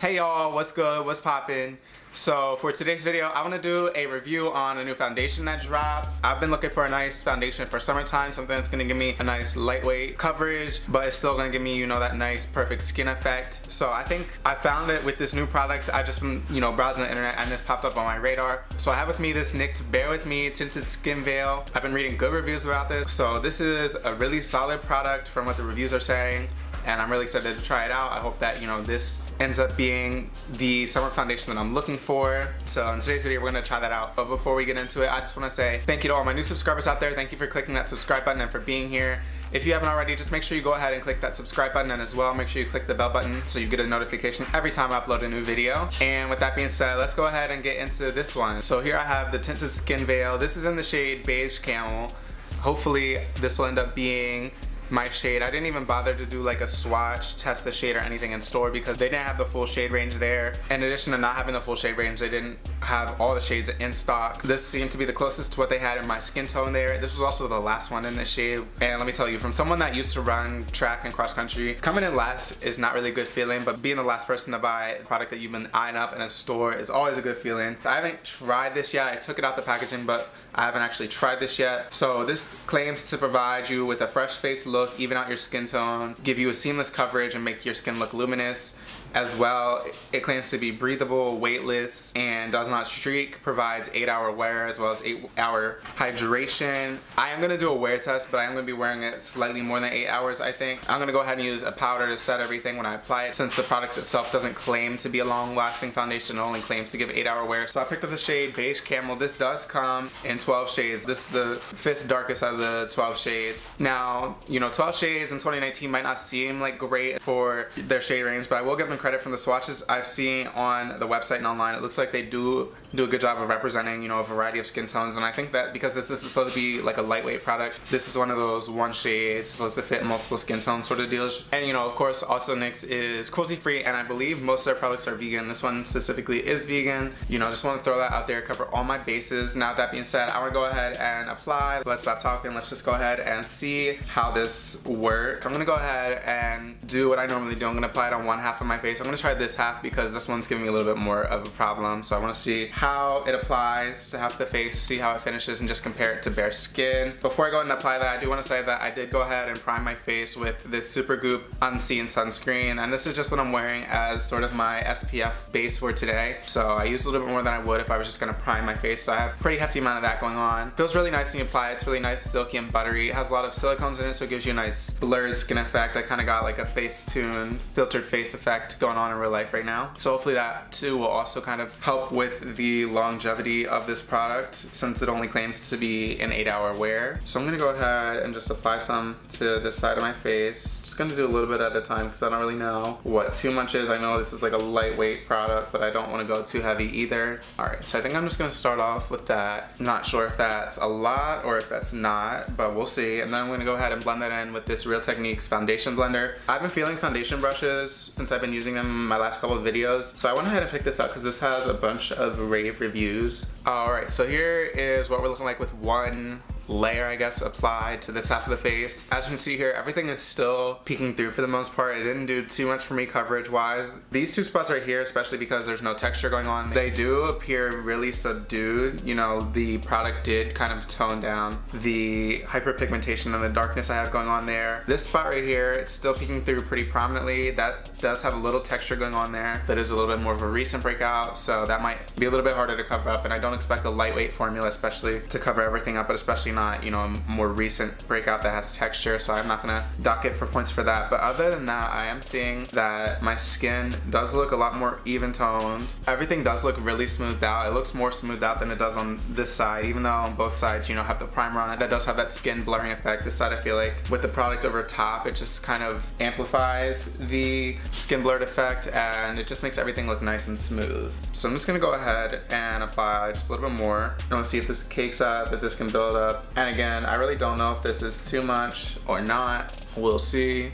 Hey y'all, what's good? What's poppin'? So for today's video, I want to do a review on a new foundation that dropped. I've been looking for a nice foundation for summertime, something that's going to give me a nice lightweight coverage, but it's still going to give me, that nice perfect skin effect. So I think I found it with this new product. I just been, browsing the internet and this popped up on my radar. So I have with me this NYX Bare With Me Tinted Skin Veil. I've been reading good reviews about this. So this is a really solid product from what the reviews are saying, and I'm really excited to try it out. I hope that, this ends up being the summer foundation that I'm looking for. So in today's video, we're gonna try that out. But before we get into it, I just wanna say thank you to all my new subscribers out there. Thank you for clicking that subscribe button and for being here. If you haven't already, just make sure you go ahead and click that subscribe button, and as well, make sure you click the bell button so you get a notification every time I upload a new video. And with that being said, let's go ahead and get into this one. So here I have the Tinted Skin Veil. This is in the shade Beige Camel. Hopefully this will end up being my shade. I didn't even bother to do like a swatch, test the shade or anything in store because they didn't have the full shade range there. In addition to not having the full shade range, they didn't have all the shades in stock. This seemed to be the closest to what they had in my skin tone there. This was also the last one in this shade. And let me tell you, from someone that used to run track and cross country, coming in last is not really a good feeling, but being the last person to buy a product that you've been eyeing up in a store is always a good feeling. I haven't tried this yet. I took it out the packaging, but I haven't actually tried this yet. So this claims to provide you with a fresh face look, even out your skin tone, give you a seamless coverage and make your skin look luminous. As well, it claims to be breathable, weightless, and does not streak, provides 8-hour wear as well as 8-hour hydration. I am gonna do a wear test, but I am gonna be wearing it slightly more than 8 hours, I think. I'm gonna go ahead and use a powder to set everything when I apply it, since the product itself doesn't claim to be a long-lasting foundation, it only claims to give 8-hour wear. So I picked up the shade Beige Camel. This does come in 12 shades. This is the 5th darkest out of the 12 shades. Now, 12 shades in 2019 might not seem like great for their shade range, but I will give them credit from the swatches I've seen on the website and online. It looks like they do a good job of representing, a variety of skin tones, and I think that because this is supposed to be like a lightweight product, this is one of those one shade supposed to fit multiple skin tone sort of deals. And of course, also NYX is cruelty free, and I believe most of their products are vegan. This one specifically is vegan. Just want to throw that out there, cover all my bases. Now, that being said, I want to go ahead and apply. Let's stop talking. Let's just go ahead and see how this works. I'm gonna go ahead and do what I normally do. I'm gonna apply it on one half of my face. I'm gonna try this half because this one's giving me a little bit more of a problem. So I want to see how it applies to half the face, see how it finishes, and just compare it to bare skin. Before I go ahead and apply that, I do want to say that I did go ahead and prime my face with this Supergoop Unseen sunscreen, and this is just what I'm wearing as sort of my SPF base for today. So I use a little bit more than I would if I was just gonna prime my face. So I have a pretty hefty amount of that going on. Feels really nice when you apply it. It's really nice, silky and buttery. It has a lot of silicones in it, so it gives you a nice blurred skin effect. I kind of got like a Facetune filtered face effect going on in real life right now. So hopefully that too will also kind of help with the longevity of this product, since it only claims to be an 8-hour wear. So I'm gonna go ahead and just apply some to this side of my face. Just gonna do a little bit at a time because I don't really know what too much is. I know this is like a lightweight product, but I don't want to go too heavy either. All right, so I think I'm just gonna start off with that. I'm not sure if that's a lot or if that's not, but we'll see. And then I'm gonna go ahead and blend that in with this Real Techniques foundation blender. I've been feeling foundation brushes since I've been using them in my last couple of videos, so I went ahead and picked this up because this has a bunch of rave reviews. All right, so here is what we're looking like with one layer, I guess, applied to this half of the face. As you can see here, everything is still peeking through for the most part. It didn't do too much for me coverage wise. These two spots right here, especially because there's no texture going on, they do appear really subdued. The product did kind of tone down the hyperpigmentation and the darkness I have going on there. This spot right here, it's still peeking through pretty prominently. That does have a little texture going on there. That is a little bit more of a recent breakout, so that might be a little bit harder to cover up, and I don't expect a lightweight formula especially to cover everything up, but especially not, a more recent breakout that has texture, so I'm not gonna dock it for points for that. But other than that, I am seeing that my skin does look a lot more even toned. Everything does look really smoothed out. It looks more smoothed out than it does on this side, even though on both sides, have the primer on it. That does have that skin blurring effect. This side, I feel like with the product over top, it just kind of amplifies the skin blurred effect, and it just makes everything look nice and smooth. So I'm just gonna go ahead and apply just a little bit more. I want to see if this cakes up, if this can build up. And again, I really don't know if this is too much or not. We'll see.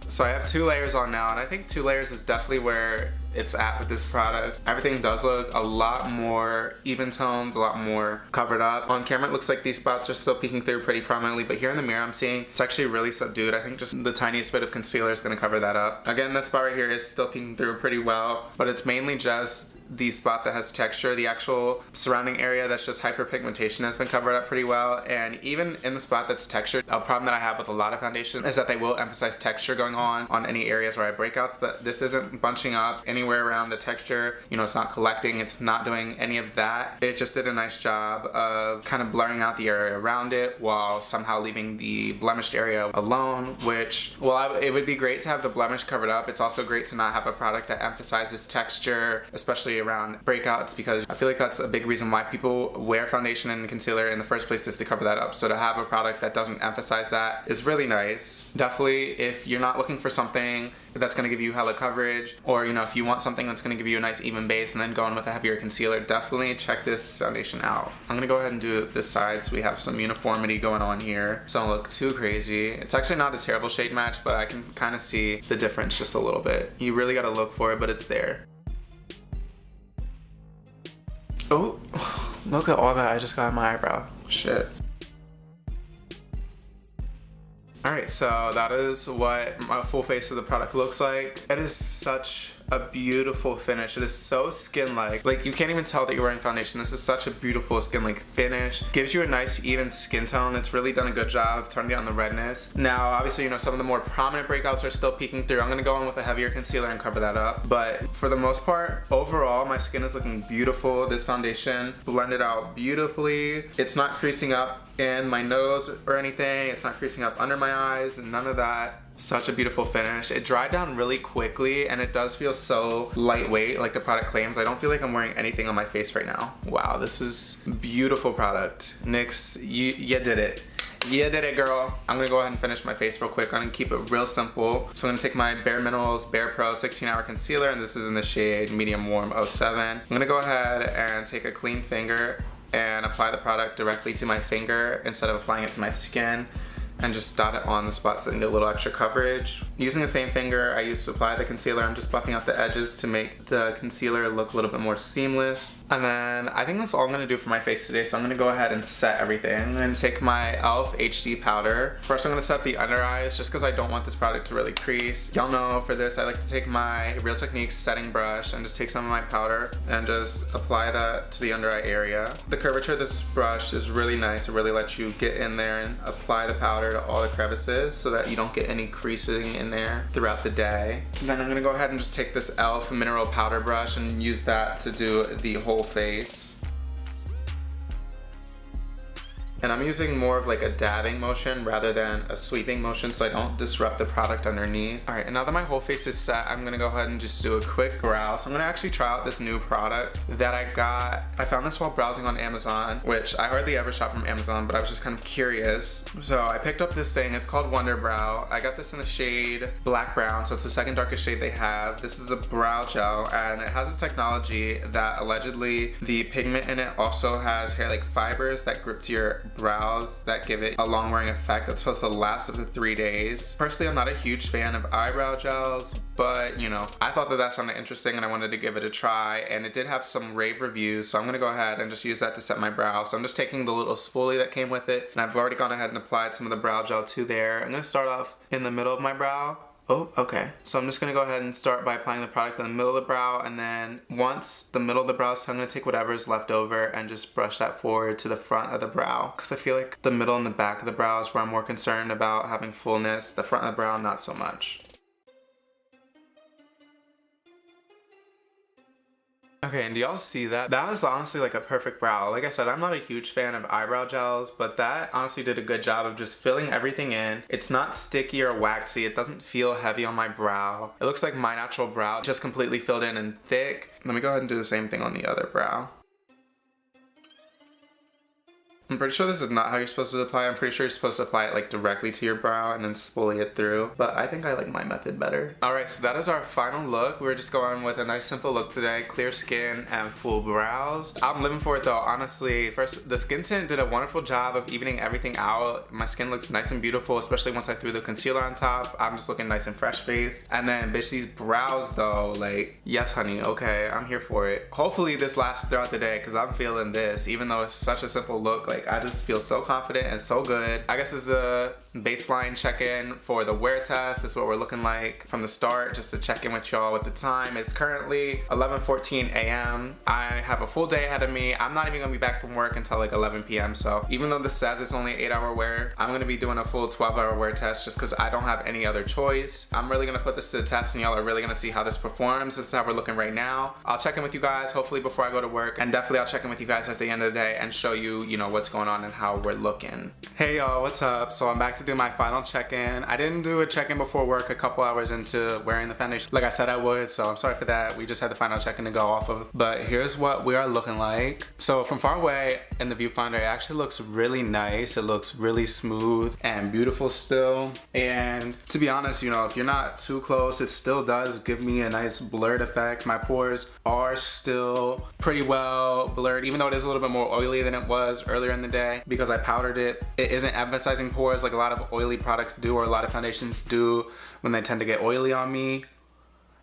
So I have 2 layers on now, and I think 2 layers is definitely where it's at with this product. Everything does look a lot more even toned, a lot more covered up. On camera it looks like these spots are still peeking through pretty prominently, but here in the mirror I'm seeing it's actually really subdued. I think just the tiniest bit of concealer is going to cover that up. Again, this spot right here is still peeking through pretty well, but it's mainly just the spot that has texture. The actual surrounding area that's just hyperpigmentation has been covered up pretty well, and even in the spot that's textured, a problem that I have with a lot of foundation is that they will emphasize texture going on any areas where I have breakouts, but this isn't bunching up anywhere around the texture. You know, it's not collecting, it's not doing any of that. It just did a nice job of kind of blurring out the area around it while somehow leaving the blemished area alone, which, well, it would be great to have the blemish covered up. It's also great to not have a product that emphasizes texture, especially around breakouts, because I feel like that's a big reason why people wear foundation and concealer in the first place, is to cover that up. So to have a product that doesn't emphasize that is really nice. Definitely, if you're not looking for something that's going to give you hella coverage, or, you know, if you want something that's going to give you a nice even base and then go in with a heavier concealer, definitely check this foundation out. I'm going to go ahead and do this side so we have some uniformity going on here, so don't look too crazy. It's actually not a terrible shade match, but I can kind of see the difference just a little bit. You really got to look for it, but it's there. Oh, look at all that I just got on my eyebrow. Shit. Alright, so that is what my full face of the product looks like. It is such a beautiful finish. It is so skin-like. Like, you can't even tell that you're wearing foundation. This is such a beautiful skin-like finish. Gives you a nice even skin tone. It's really done a good job of turning down the redness. Now, obviously, you know, some of the more prominent breakouts are still peeking through. I'm gonna go in with a heavier concealer and cover that up. But for the most part, overall, my skin is looking beautiful. This foundation blended out beautifully. It's not creasing up in my nose or anything. It's not creasing up under my eyes and none of that. Such a beautiful finish. It dried down really quickly and it does feel so lightweight like the product claims. I don't feel like I'm wearing anything on my face right now. Wow, this is beautiful product. NYX, you did it. You did it, girl. I'm gonna go ahead and finish my face real quick. I'm gonna keep it real simple. So I'm gonna take my Bare Minerals Bare Pro 16-hour concealer, and this is in the shade Medium Warm 07. I'm gonna go ahead and take a clean finger and apply the product directly to my finger instead of applying it to my skin, and just dot it on the spots that need a little extra coverage. Using the same finger I used to apply the concealer, I'm just buffing out the edges to make the concealer look a little bit more seamless. And then I think that's all I'm gonna do for my face today, so I'm gonna go ahead and set everything. I'm gonna take my e.l.f. HD powder. First I'm gonna set the under eyes, just because I don't want this product to really crease. Y'all know for this I like to take my Real Techniques setting brush and just take some of my powder and just apply that to the under eye area. The curvature of this brush is really nice. It really lets you get in there and apply the powder to all the crevices so that you don't get any creasing in there throughout the day. And then I'm gonna go ahead and just take this e.l.f. mineral powder brush and use that to do the whole face. And I'm using more of like a dabbing motion rather than a sweeping motion so I don't disrupt the product underneath. Alright, and now that my whole face is set, I'm gonna go ahead and just do a quick brow. So I'm gonna actually try out this new product that I got. I found this while browsing on Amazon, which I hardly ever shop from Amazon, but I was just kind of curious. So I picked up this thing, it's called Wonder Brow. I got this in the shade Black Brown, so it's the second darkest shade they have. This is a brow gel, and it has a technology that allegedly the pigment in it also has hair-like fibers that grip to your brows that give it a long wearing effect that's supposed to last up to 3 days. Personally, I'm not a huge fan of eyebrow gels, but you know, I thought that sounded interesting and I wanted to give it a try, and it did have some rave reviews, so I'm gonna go ahead and just use that to set my brow. So I'm just taking the little spoolie that came with it, and I've already gone ahead and applied some of the brow gel to there. I'm gonna start off in the middle of my brow. Oh, okay. So I'm just gonna go ahead and start by applying the product in the middle of the brow, and then once the middle of the brow, so I'm gonna take whatever is left over and just brush that forward to the front of the brow, because I feel like the middle and the back of the brow is where I'm more concerned about having fullness. The front of the brow, not so much. Okay, and do y'all see that? That was honestly like a perfect brow. Like I said, I'm not a huge fan of eyebrow gels, but that honestly did a good job of just filling everything in. It's not sticky or waxy. It doesn't feel heavy on my brow. It looks like my natural brow, just completely filled in and thick. Let me go ahead and do the same thing on the other brow. I'm pretty sure this is not how you're supposed to apply. I'm pretty sure you're supposed to apply it like directly to your brow and then spoolie it through. But I think I like my method better. Alright, so that is our final look. We're just going with a nice simple look today. Clear skin and full brows. I'm living for it though, honestly. First, the skin tint did a wonderful job of evening everything out. My skin looks nice and beautiful, especially once I threw the concealer on top. I'm just looking nice and fresh faced. And then, bitch, these brows though, like, yes honey, okay, I'm here for it. Hopefully this lasts throughout the day because I'm feeling this. Even though it's such a simple look, like, I just feel so confident and so good. I guess this is the baseline check-in for the wear test. This is what we're looking like from the start, just to check in with y'all with the time. It's currently 11:14 a.m. I have a full day ahead of me. I'm not even gonna be back from work until like 11 p.m. So even though this says it's only an 8-hour wear, I'm gonna be doing a full 12-hour wear test just because I don't have any other choice. I'm really gonna put this to the test and y'all are really gonna see how this performs. This is how we're looking right now. I'll check in with you guys hopefully before I go to work, and definitely I'll check in with you guys at the end of the day and show you, you know, what's going on and how we're looking. Hey y'all, what's up? So I'm back to do my final check-in. I didn't do a check-in before work a couple hours into wearing the foundation like I said I would, so I'm sorry for that. We just had the final check-in to go off of. But here's what we are looking like. So from far away in the viewfinder, it actually looks really nice. It looks really smooth and beautiful still. And to be honest, you know, if you're not too close, it still does give me a nice blurred effect. My pores are still pretty well blurred, even though it is a little bit more oily than it was earlier in the day because I powdered it. It isn't emphasizing pores like a lot of oily products do, or a lot of foundations do when they tend to get oily on me.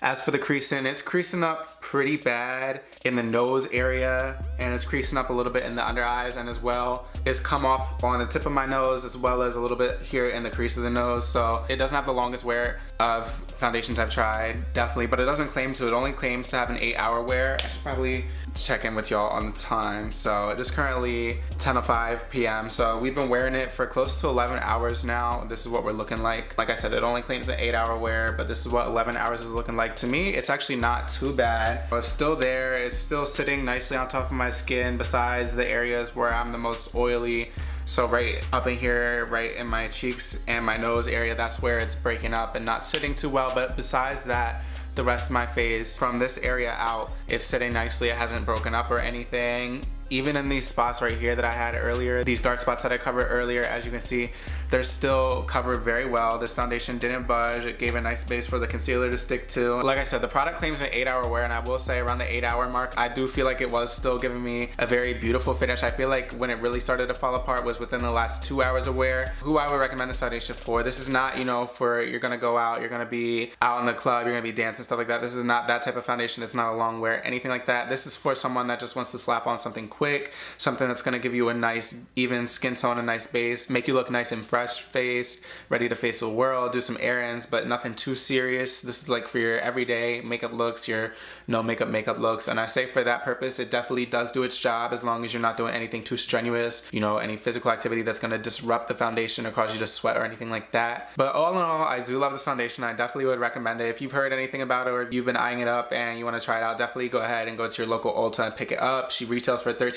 As for the creasing, it's creasing up pretty bad in the nose area, and it's creasing up a little bit in the under eyes, and as well, it's come off on the tip of my nose as well as a little bit here in the crease of the nose. So it doesn't have the longest wear of foundations I've tried, definitely, but it doesn't claim to. It only claims to have an 8-hour wear. I should probably check in with y'all on the time. So it is currently 10:05 p.m. So we've been wearing it for close to 11 hours now. This is what we're looking like. Like I said, it only claims an 8-hour wear, but this is what 11 hours is looking like. To me, it's actually not too bad. It's still there. It's still sitting nicely on top of my skin besides the areas where I'm the most oily. So right up in here, right in my cheeks and my nose area, that's where it's breaking up and not sitting too well. But besides that, the rest of my face from this area out, it's sitting nicely. It hasn't broken up or anything. Even in these spots right here that I had earlier, these dark spots that I covered earlier, as you can see, they're still covered very well. This foundation didn't budge. It gave a nice base for the concealer to stick to. Like I said, the product claims an 8-hour wear, and I will say around the 8-hour mark, I do feel like it was still giving me a very beautiful finish. I feel like when it really started to fall apart was within the last 2 hours of wear. Who I would recommend this foundation for. This is not, you know, for you're gonna go out, you're gonna be out in the club, you're gonna be dancing, stuff like that. This is not that type of foundation. It's not a long wear, anything like that. This is for someone that just wants to slap on something quick, something that's gonna give you a nice even skin tone, a nice base, make you look nice and fresh faced, ready to face the world, do some errands, but nothing too serious. This is like for your everyday makeup looks, your no makeup looks. And I say for that purpose, it definitely does do its job as long as you're not doing anything too strenuous, you know, any physical activity that's gonna disrupt the foundation or cause you to sweat or anything like that. But all in all, I do love this foundation. I definitely would recommend it. If you've heard anything about it or if you've been eyeing it up and you wanna try it out, definitely go ahead and go to your local Ulta and pick it up. She retails for $13.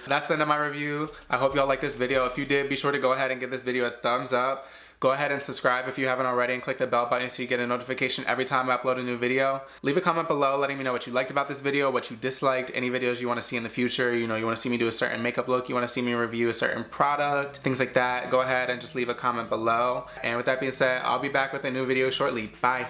That's the end of my review. I hope y'all like this video. If you did, be sure to go ahead and give this video a thumbs up. Go ahead and subscribe if you haven't already, and click the bell button so you get a notification every time I upload a new video. Leave a comment below letting me know what you liked about this video, what you disliked, any videos you want to see in the future. You know, you want to see me do a certain makeup look, you want to see me review a certain product, things like that. Go ahead and just leave a comment below. And with that being said, I'll be back with a new video shortly. Bye.